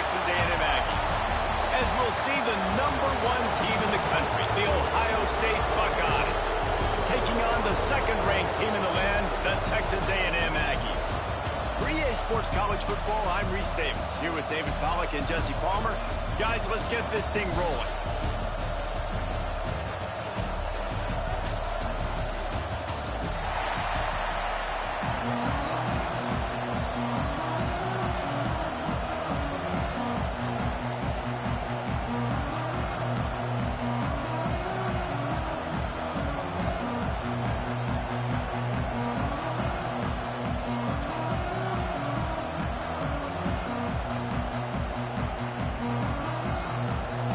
Texas A&M Aggies. As we'll see the #1 team in the country, the Ohio State Buckeyes, taking on the second-ranked team in the land, the Texas A&M Aggies. For EA Sports College Football, I'm Reese Davis, here with David Pollack and Jesse Palmer. Guys, let's get this thing rolling.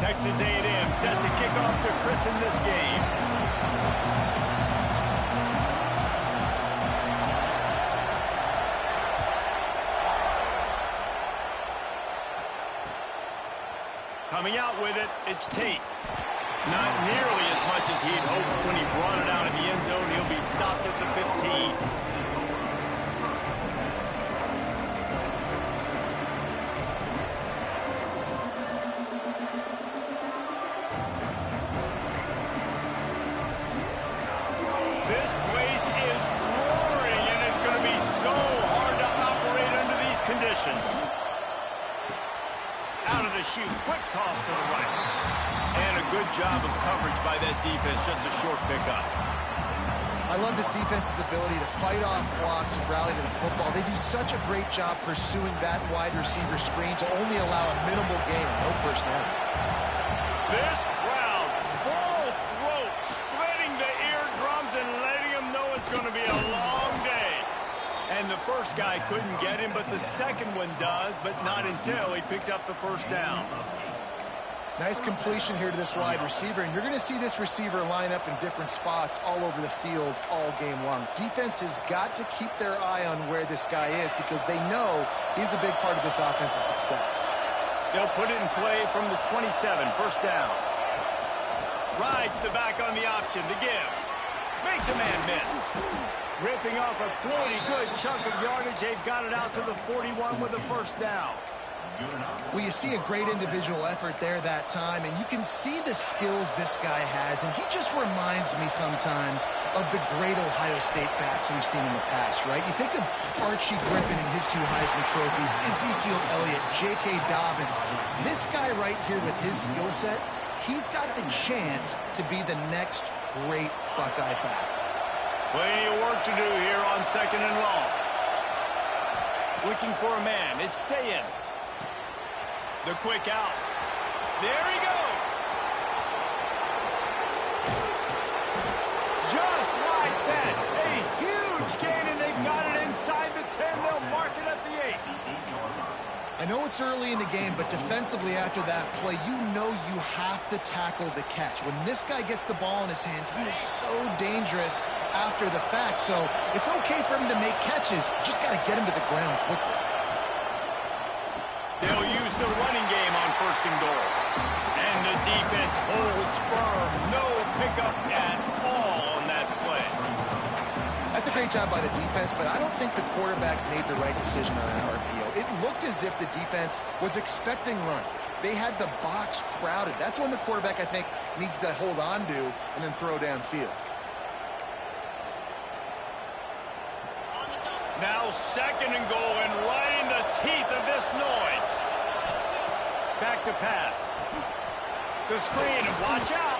Texas A&M set to kick off to christen this game. Coming out with it, it's Tate. Not nearly as much as he'd hoped when he brought it out in the end zone. He'll be stopped at the 15. This place is roaring, and it's going to be so hard to operate under these conditions. Out of the chute, quick toss to the right. And a good job of coverage by that defense, just a short pickup. I love this defense's ability to fight off blocks and rally to the football. They do such a great job pursuing that wide receiver screen to only allow a minimal gain, no first down. This crowd, full throat, spreading the eardrums and letting them know it's going to be a long day. And the first guy couldn't get him, but the second one does, but not until he picks up the first down. Nice completion here to this wide receiver, and you're going to see this receiver line up in different spots all over the field all game long. Defense has got to keep their eye on where this guy is because they know he's a big part of this offense's success. They'll put it in play from the 27, first down. Rides the back on the option to give. Makes a man miss. Ripping off a pretty good chunk of yardage. They've got it out to the 41 with a first down. Well, you see a great individual effort there that time, and you can see the skills this guy has, and he just reminds me sometimes of the great Ohio State backs we've seen in the past, right? You think of Archie Griffin and his 2 Heisman trophies, Ezekiel Elliott, J.K. Dobbins. This guy right here with his skill set, he's got the chance to be the next great Buckeye back. Plenty of work to do here on second and long. Looking for a man. It's Sayin. The quick out. There he goes. Just like that. A huge gain, and they've got it inside the 10. They'll mark it at the 8. I know it's early in the game, but defensively after that play, you know you have to tackle the catch. When this guy gets the ball in his hands, he is so dangerous after the fact. So it's okay for him to make catches. Just got to get him to the ground quickly. They'll use the running game on first and goal. And the defense holds firm. No pickup at all on that play. That's a great job by the defense, but I don't think the quarterback made the right decision on that RPO. It looked as if the defense was expecting run. They had the box crowded. That's when the quarterback, I think, needs to hold on to and then throw downfield. Now second and goal, and right in the teeth of this noise. Back to pass. The screen, and watch out.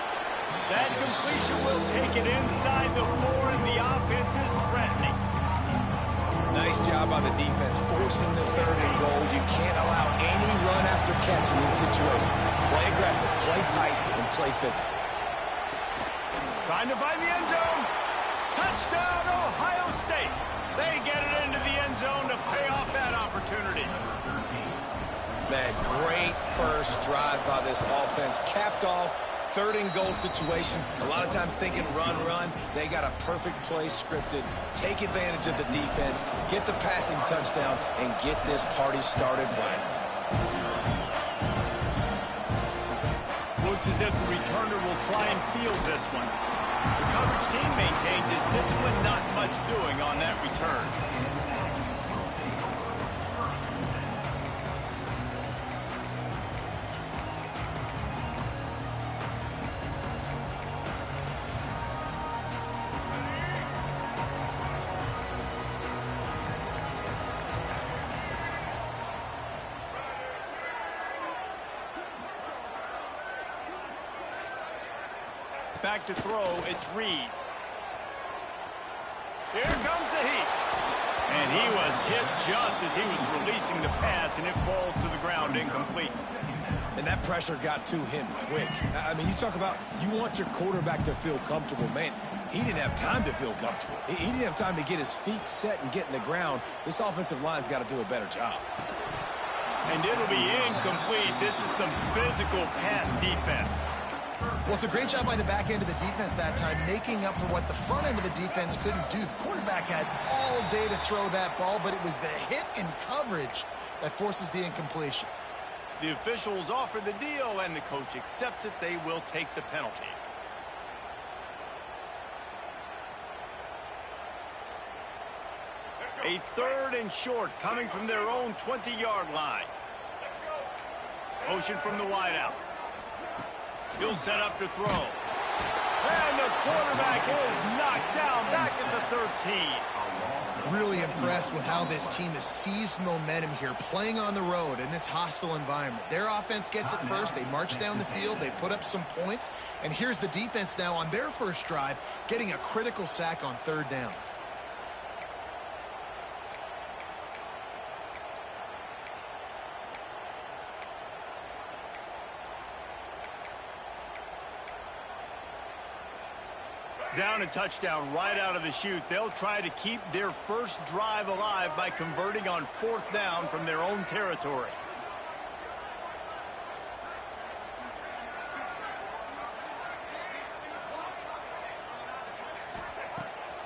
That completion will take it inside the 4, and the offense is threatening. Nice job on the defense, forcing the third and goal. You can't allow any run after catch in these situations. Play aggressive, play tight, and play physical. Trying to find the end zone. Touchdown, Ohio State. They get it into the end zone to pay off that opportunity. Man, great first drive by this offense. Capped off, third and goal situation. A lot of times thinking run, run. They got a perfect play scripted. Take advantage of the defense, get the passing touchdown, and get this party started right. Looks as if the returner will try and field this one. The coverage team maintained his discipline, not much doing on that return. Back to throw, it's Reed. Here comes the heat. And he was hit just as he was releasing the pass, and it falls to the ground incomplete. And that pressure got to him quick. I mean, you talk about you want your quarterback to feel comfortable. Man, he didn't have time to feel comfortable. He didn't have time to get his feet set and get in the ground. This offensive line's got to do a better job. And it'll be incomplete. This is some physical pass defense. Well, it's a great job by the back end of the defense that time, making up for what the front end of the defense couldn't do. The quarterback had all day to throw that ball, but it was the hit and coverage that forces the incompletion. The officials offer the deal, and the coach accepts it. They will take the penalty. A 3rd and short coming from their own 20-yard line. Motion from the wideout. He'll set up to throw. And the quarterback is knocked down back at the 13. Really impressed with how this team has seized momentum here, playing on the road in this hostile environment. Their offense gets it first. They march down the field. They put up some points. And here's the defense now on their first drive, getting a critical sack on 3rd down. Down and touchdown right out of the chute. They'll try to keep their first drive alive by converting on 4th down from their own territory.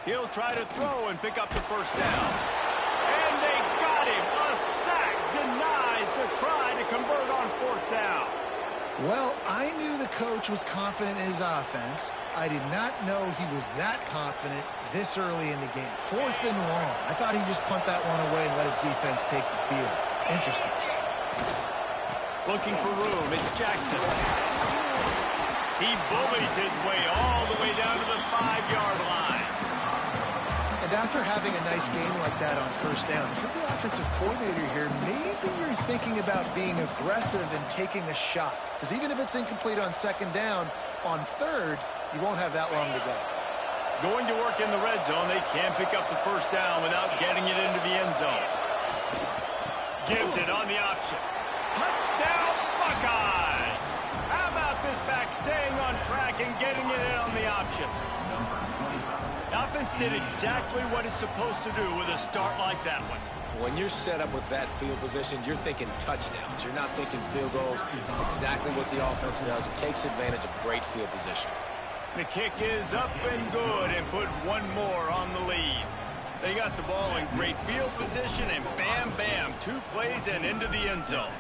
He'll try to throw and pick up the first down. And they got him. A sack denies the try to convert on 4th down. Well, I knew the coach was confident in his offense. I did not know he was that confident this early in the game. 4th and long. I thought he'd just punt that one away and let his defense take the field. Interesting. Looking for room. It's Jackson. He bullies his way all the way down to the 5-yard line. And after having a nice game like that on 1st down, if you're the offensive coordinator here, maybe you're thinking about being aggressive and taking a shot. Because even if it's incomplete on 2nd down, on 3rd, you won't have that long to go. Going to work in the red zone. They can't pick up the first down without getting it into the end zone. Gives it on the option. Touchdown, Buckeyes! How about this back staying on track and getting it in on the option? The offense did exactly what it's supposed to do with a start like that one. When you're set up with that field position, you're thinking touchdowns. You're not thinking field goals. It's exactly what the offense does. It takes advantage of great field position. The kick is up and good, and put one more on the lead. They got the ball in great field position, and bam, bam, 2 plays and into the end zone.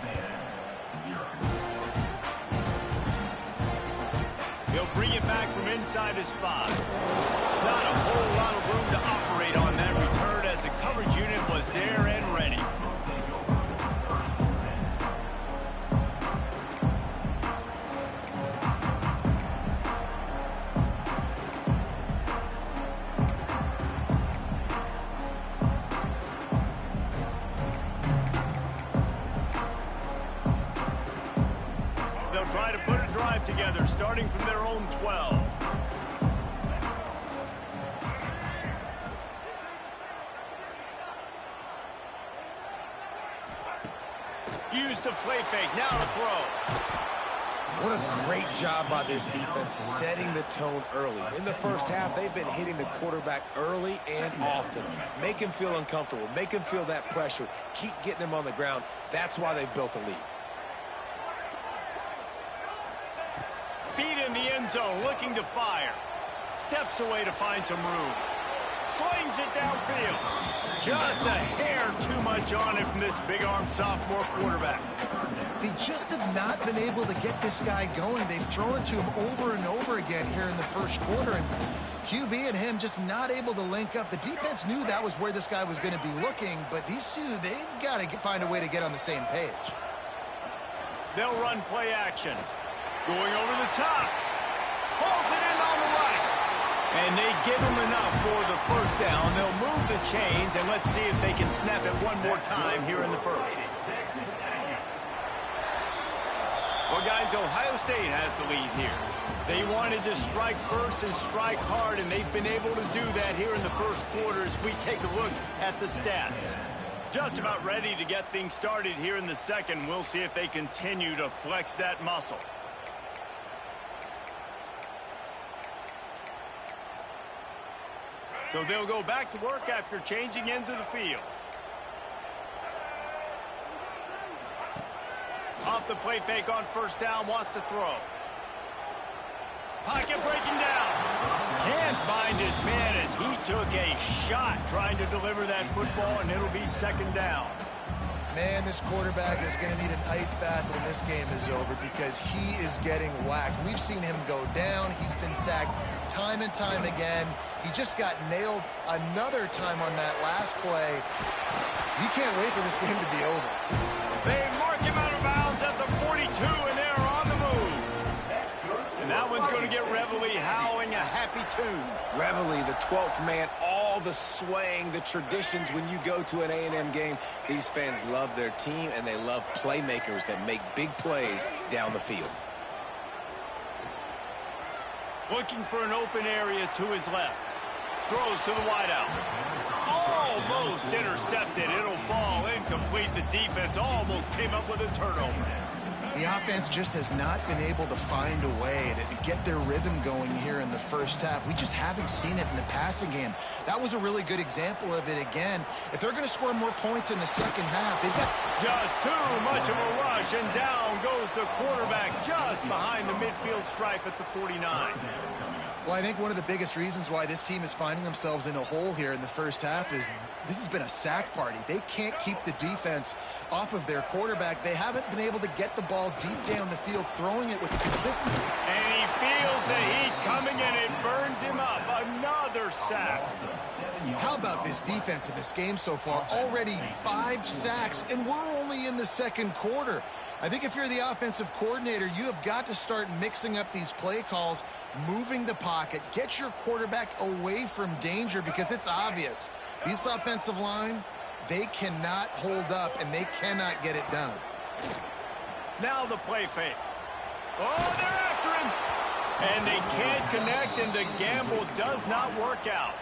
He'll bring it back from inside his 5. Not a whole lot of room to operate on that return as the coverage unit was there and ready. They'll try to put a drive together, starting from their own 12. Use the play fake, now to throw. What a great job by this defense setting the tone early. In the first half, they've been hitting the quarterback early and often. Make him feel uncomfortable. Make him feel that pressure. Keep getting him on the ground. That's why they've built a lead. Feet in the end zone, looking to fire. Steps away to find some room. Slings it downfield. Just a hair too much on it from this big-armed sophomore quarterback. They just have not been able to get this guy going. They've thrown it to him over and over again here in the first quarter, and QB and him just not able to link up. The defense knew that was where this guy was going to be looking, but these two, they've got to find a way to get on the same page. They'll run play action. Going over the top. Pulls it in on the right. And they give him enough for the first down. They'll move the chains, and let's see if they can snap it one more time here in the first. Well, guys, Ohio State has the lead here. They wanted to strike first and strike hard, and they've been able to do that here in the first quarter as we take a look at the stats. Just about ready to get things started here in the second. We'll see if they continue to flex that muscle. So they'll go back to work after changing into the field. Off the play fake on first down, wants to throw. Pocket breaking down. Can't find his man as he took a shot trying to deliver that football, and it'll be second down. Man, this quarterback is going to need an ice bath when this game is over because he is getting whacked. We've seen him go down. He's been sacked time and time again. He just got nailed another time on that last play. You can't wait for this game to be over. They mark him out of bounds at the 42, and they're on the move. And that one's going to get Reveille howling a happy tune. Reveille, the 12th man, all the swaying, the traditions when you go to an A&M game. These fans love their team, and they love playmakers that make big plays down the field. Looking for an open area to his left. Throws to the wideout. Almost intercepted. It'll fall incomplete. The defense almost came up with a turnover. The offense just has not been able to find a way to get their rhythm going here in the first half. We just haven't seen it in the passing game. That was a really good example of it again. If they're going to score more points in the second half, they've got just too much of a rush, and down goes the quarterback just behind the midfield stripe at the 49. Well, I think one of the biggest reasons why this team is finding themselves in a hole here in the first half is this has been a sack party. They can't keep the defense off of their quarterback. They haven't been able to get the ball deep down the field, throwing it with consistency. And he feels the heat coming, and it burns him up. Another sack. How about this defense in this game so far? Already 5 sacks, and we're only in the second quarter. I think if you're the offensive coordinator, you have got to start mixing up these play calls, moving the pocket, get your quarterback away from danger because it's obvious. This offensive line, they cannot hold up, and they cannot get it done. Now the play fake. Oh, they're after him. And they can't connect, and the gamble does not work out.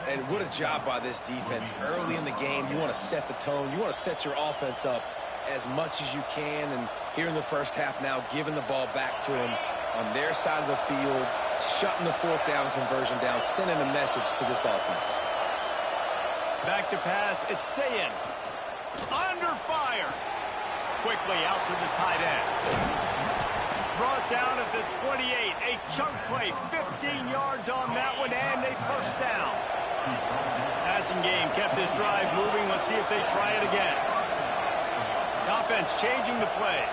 And what a job by this defense. Early in the game, you want to set the tone. You want to set your offense up as much as you can. And here in the first half now, giving the ball back to them on their side of the field, shutting the fourth down conversion down, sending a message to this offense. Back to pass. It's Sayin. Under fire. Quickly out to the tight end. Brought down at the 28. A chunk play. 15 yards on that one, and a first down. Passing game kept this drive moving. Let's see if they try it again. Offense changing the play.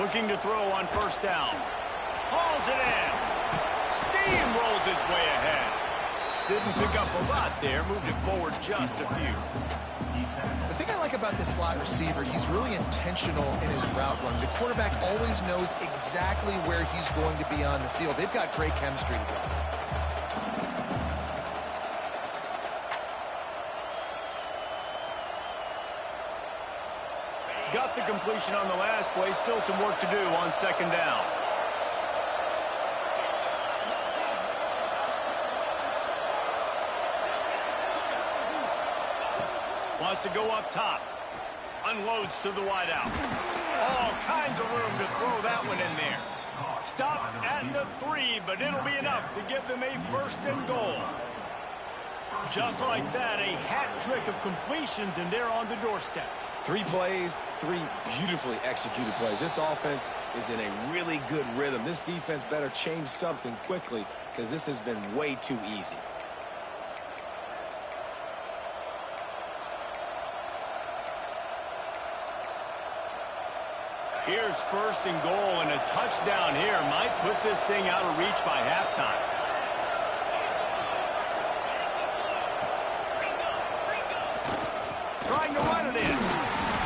Looking to throw on first down. Hauls it in. Steamrolls his way ahead. Didn't pick up a lot there. Moved it forward just a few. The thing I like about this slot receiver, he's really intentional in his route run. The quarterback always knows exactly where he's going to be on the field. They've got great chemistry together. Got the completion on the last play. Still some work to do on second down. Wants to go up top. Unloads to the wideout. All kinds of room to throw that one in there. Stopped at the 3, but it'll be enough to give them a first and goal. Just like that, a hat trick of completions, and they're on the doorstep. 3 plays, 3 beautifully executed plays. This offense is in a really good rhythm. This defense better change something quickly because this has been way too easy. Here's first and goal, and a touchdown here might put this thing out of reach by halftime. Trying to run it in.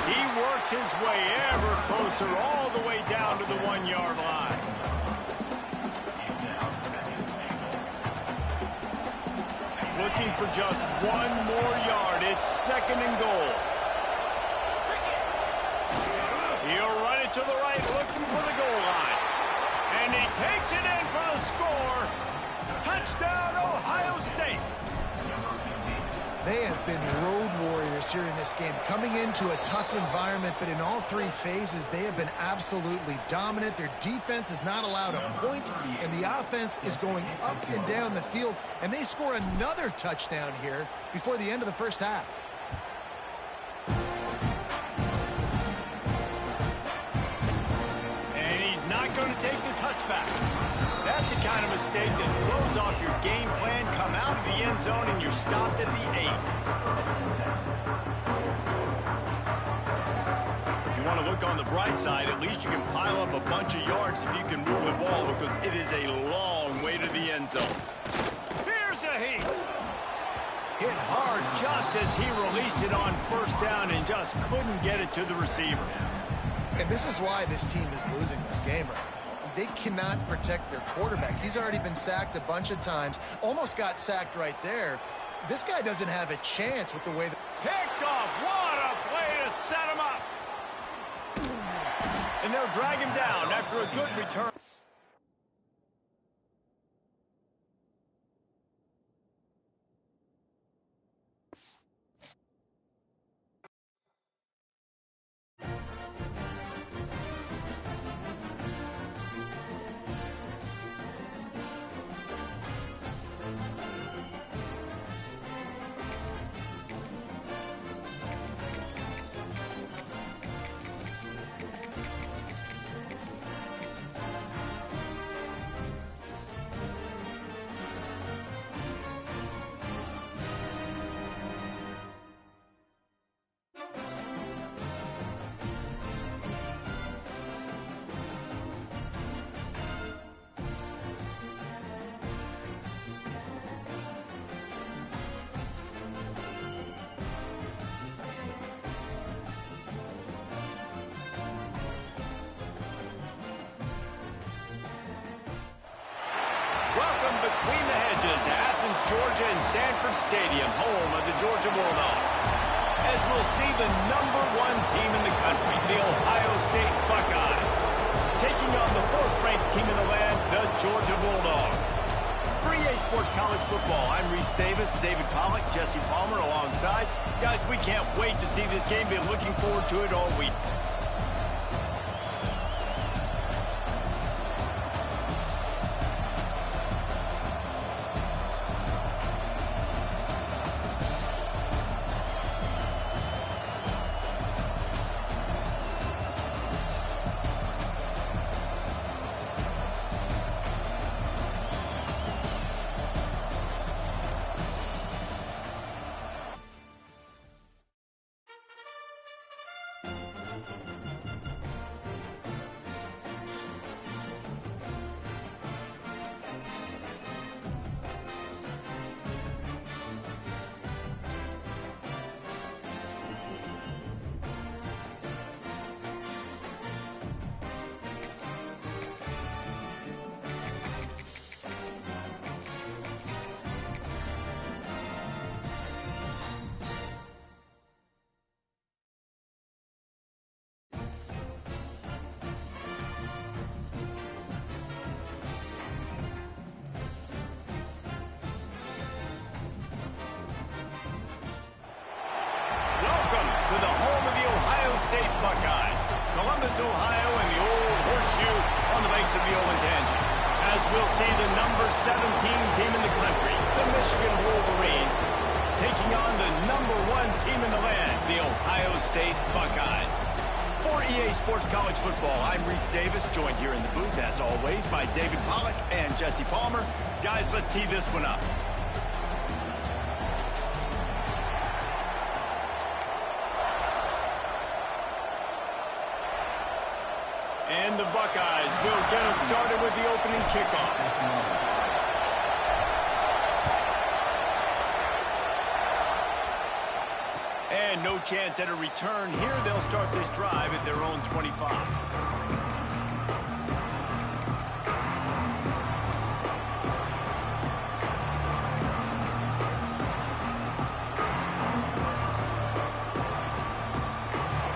He works his way ever closer, all the way down to the 1-yard line. Looking for just 1 more yard. It's second and goal. He'll run it to the right, looking takes it in for the score. Touchdown, Ohio State. They have been road warriors here in this game, coming into a tough environment, but in all three phases, they have been absolutely dominant. Their defense is not allowed a point, and the offense is going up and down the field, and they score another touchdown here before the end of the first half. And he's not going to take the touchback. That's the kind of mistake that throws off your game plan. Come out of the end zone and you're stopped at the 8. If you want to look on the bright side, at least you can pile up a bunch of yards if you can move the ball, because it is a long way to the end zone. Here's a heat. Hit hard just as he released it on first down and just couldn't get it to the receiver. And this is why this team is losing this game right now. They cannot protect their quarterback. He's already been sacked a bunch of times. Almost got sacked right there. This guy doesn't have a chance with the way that... Picked off. What a play to set him up. And they'll drag him down after a good return. Welcome between the hedges to Athens, Georgia and Sanford Stadium, home of the Georgia Bulldogs. As we'll see the #1 team in the country, the Ohio State Buckeyes, taking on the 4th-ranked team in the land, the Georgia Bulldogs. For EA Sports College Football, I'm Reese Davis, David Pollack, Jesse Palmer alongside. Guys, we can't wait to see this game. Been looking forward to it all week. To the home of the Ohio State Buckeyes, Columbus, Ohio, and the old horseshoe on the banks of the Olentangy. As we'll see the #17 team in the country, the Michigan Wolverines, taking on the #1 team in the land, the Ohio State Buckeyes. For EA Sports College Football, I'm Reese Davis, joined here in the booth, as always, by David Pollack and Jesse Palmer. Guys, let's tee this one up. And the Buckeyes will get us started with the opening kickoff. And no chance at a return here. They'll start this drive at their own 25.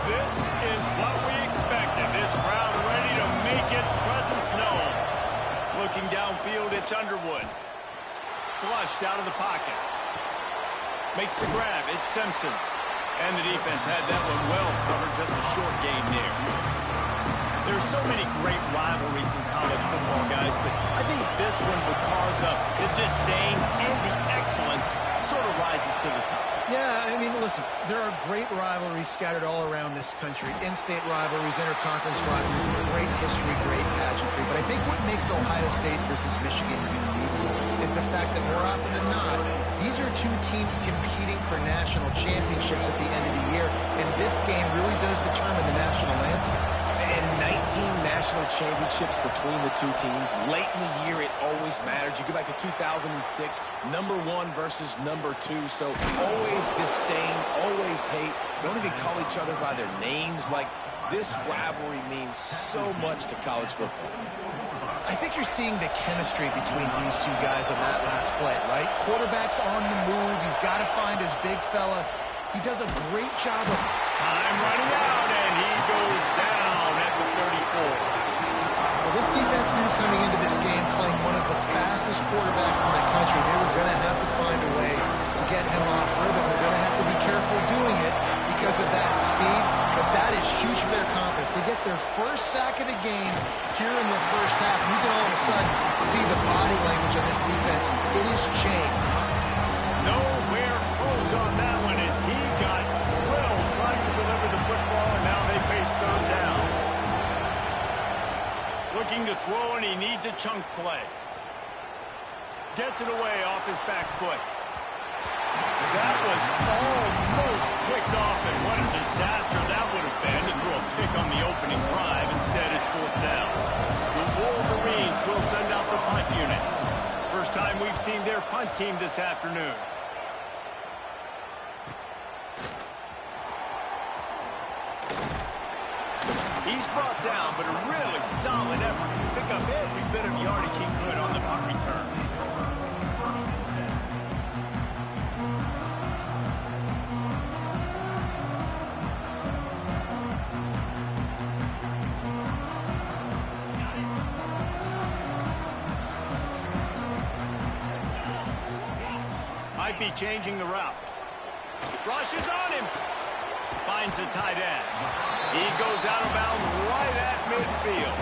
This is what we expected. This crowd ready to make its presence known. Looking downfield, it's Underwood. Flushed out of the pocket. Makes the grab. It's Simpson. And the defense had that one well covered. Just a short gain there. There's so many great rivalries in college football, guys, but I think this one, because of the disdain and the excellence, sort of rises to the top. Yeah, I mean, listen, there are great rivalries scattered all around this country. In-state rivalries, interconference rivalries, great history, great pageantry. But I think what makes Ohio State versus Michigan unique is the fact that more often than not, these are two teams competing for national championships at the end of the year, and this game really does determine the national landscape. And 19 national championships between the two teams. Late in the year, it always mattered. You go back to 2006, number 1 versus number 2. So always disdain, always hate. Don't even call each other by their names. Like, this rivalry means so much to college football. I think you're seeing the chemistry between these two guys on that last play, right? Quarterback's on the move. He's got to find his big fella. He does a great job of... Time running out, and he goes down at the 34. Well, this defense knew coming into this game, playing one of the fastest quarterbacks in the country, they were going to have to find a way to get him off rhythm. They're going to have to be careful doing it because of that speed, but that is huge for their confidence. They get their first sack of the game here in the first half, and you can all of a sudden see the body language on this defense. It is changed. Nowhere close on that one as he got drilled trying to deliver the football, and now they face third down. Looking to throw, and he needs a chunk play. Gets it away off his back foot. That was almost picked off, and what a disaster that would have been to throw a pick on the opening drive. Instead, it's fourth down. The Wolverines will send out the punt unit. First time we've seen their punt team this afternoon. He's brought down, but a really solid effort to pick up every bit of yardage he could on the punt return. Might be changing the route. Rushes on him. Finds the tight end. He goes out of bounds right at midfield.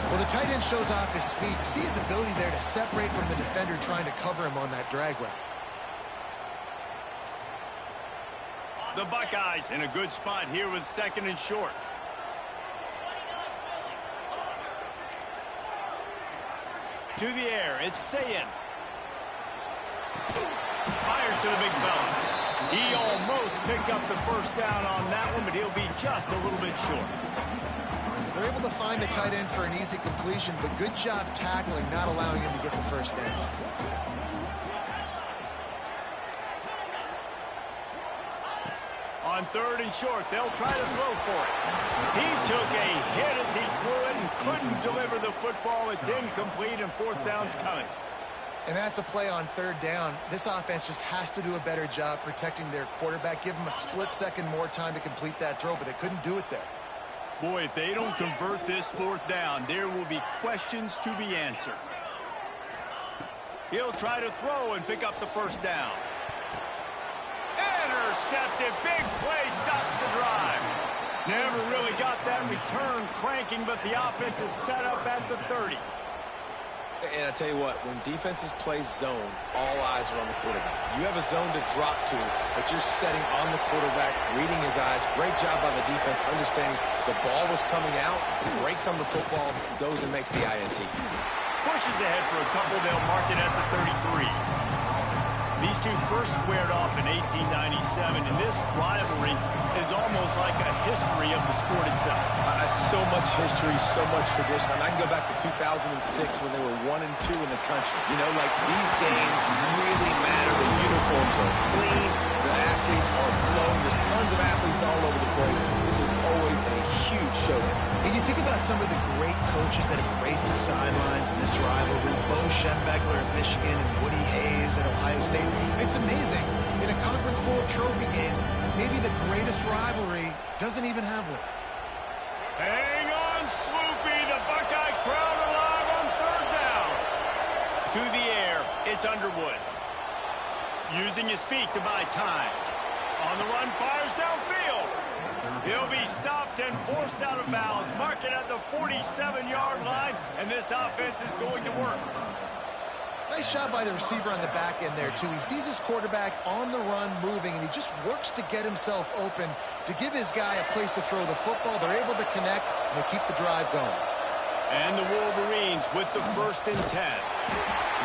Well, the tight end shows off his speed. You see his ability there to separate from the defender trying to cover him on that drag route. The Buckeyes in a good spot here with second and short. To the air, it's Sayin. Fires to the big fella. He almost picked up the first down on that one, but he'll be just a little bit short. They're able to find the tight end for an easy completion, but good job tackling, not allowing him to get the first down. On third and short, they'll try to throw for it. He took a hit as he threw it and couldn't deliver the football. It's incomplete, and fourth down's coming. And that's a play on third down. This offense just has to do a better job protecting their quarterback. Give him a split second more time to complete that throw, but they couldn't do it there. Boy, if they don't convert this fourth down, there will be questions to be answered. He'll try to throw and pick up the first down. Intercepted. Big play. Stops the drive. Never really got that return cranking, but the offense is set up at the 30. And I tell you what, when defenses play zone, all eyes are on the quarterback. You have a zone to drop to, but you're setting on the quarterback, reading his eyes. Great job by the defense, understanding the ball was coming out, breaks on the football, goes and makes the INT. Pushes ahead for a couple. They'll mark it at the 33. These two first squared off in 1897, and this rivalry is almost like a history of the sport itself. So much history, so much tradition. I can go back to 2006 when they were 1 and 2 in the country. You know, like, these games really matter. The uniforms are clean. The athletes are flowing. There's tons of athletes all over the place. This is always a huge showdown. And you think about some of the great coaches that have graced the sidelines in this rivalry. Bo Schembechler at Michigan and Woody Hayes at Ohio State. It's amazing. In a conference full of trophy games, maybe the greatest rivalry doesn't even have one. Hang on, Swoopy. The Buckeye crowd alive on third To the air, it's Underwood. Using his feet to buy time. On the run, fires downfield. He'll be stopped and forced out of bounds. Mark it at the 47-yard line, and this offense is going to work. Nice job by the receiver on the back end there, too. He sees his quarterback on the run moving, and he just works to get himself open to give his guy a place to throw the football. They're able to connect, and they keep the drive going. And the Wolverines with the 1st and 10.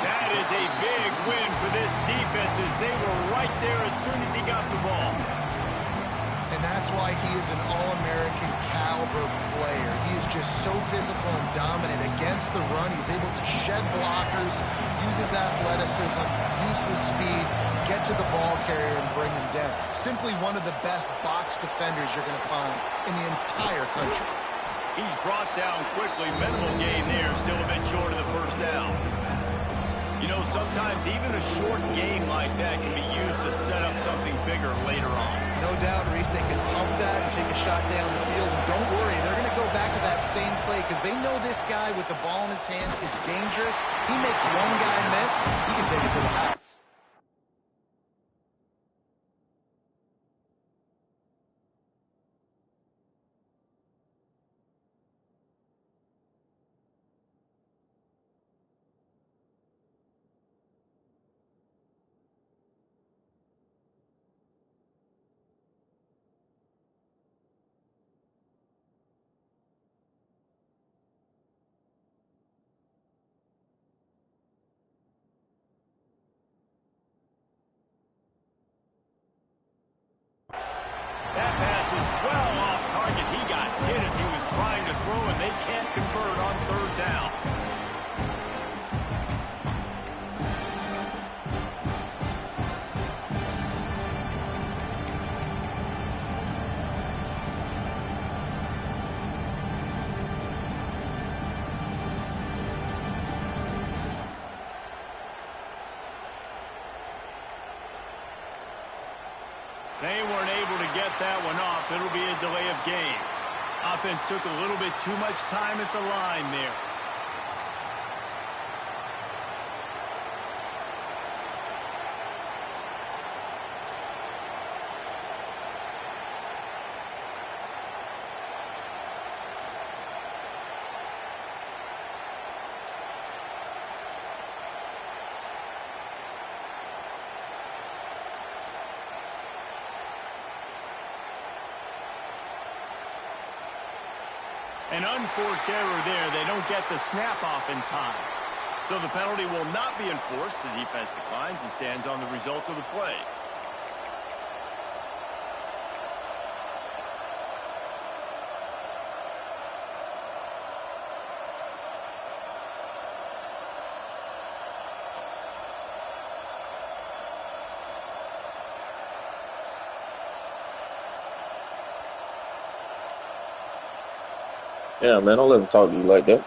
That is a big win for this defense as they were right there as soon as he got the ball. And that's why he is an All-American caliber player. He is just so physical and dominant against the run. He's able to shed blockers, use his athleticism, use his speed, get to the ball carrier and bring him down. Simply one of the best box defenders you're going to find in the entire country. He's brought down quickly. Minimal gain there, still a bit short of the 1st down. You know, sometimes even a short game like that can be used to set up something bigger later on. No doubt, Reese, they can pump that and take a shot down the field. And don't worry, they're going to go back to that same play because they know this guy with the ball in his hands is dangerous. He makes one guy miss, he can take it to the house. That pass is well off target. He got hit as he was trying to throw, and they can't convert on 3rd down. They weren't able to get that one off. It'll be a delay of game. Offense took a little bit too much time at the line there. An unforced error there. They don't get the snap off in time. So the penalty will not be enforced. The defense declines and stands on the result of the play. Yeah, man, don't let him talk to you like that.